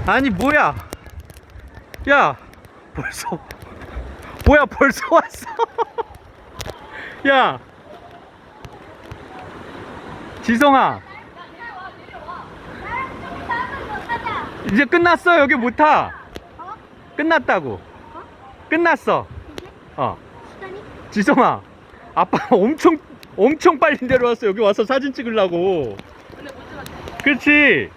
아니 뭐야? 야 벌써 뭐야 벌써 왔어? 야 지성아 이제 끝났어. 여기 못 타. 어? 끝났다고. 어? 끝났어. 이제? 어 시간이? 지성아 아빠 엄청 빨리 내려왔어. 여기 와서 사진 찍으려고. 근데 못 찍었어. 그렇지.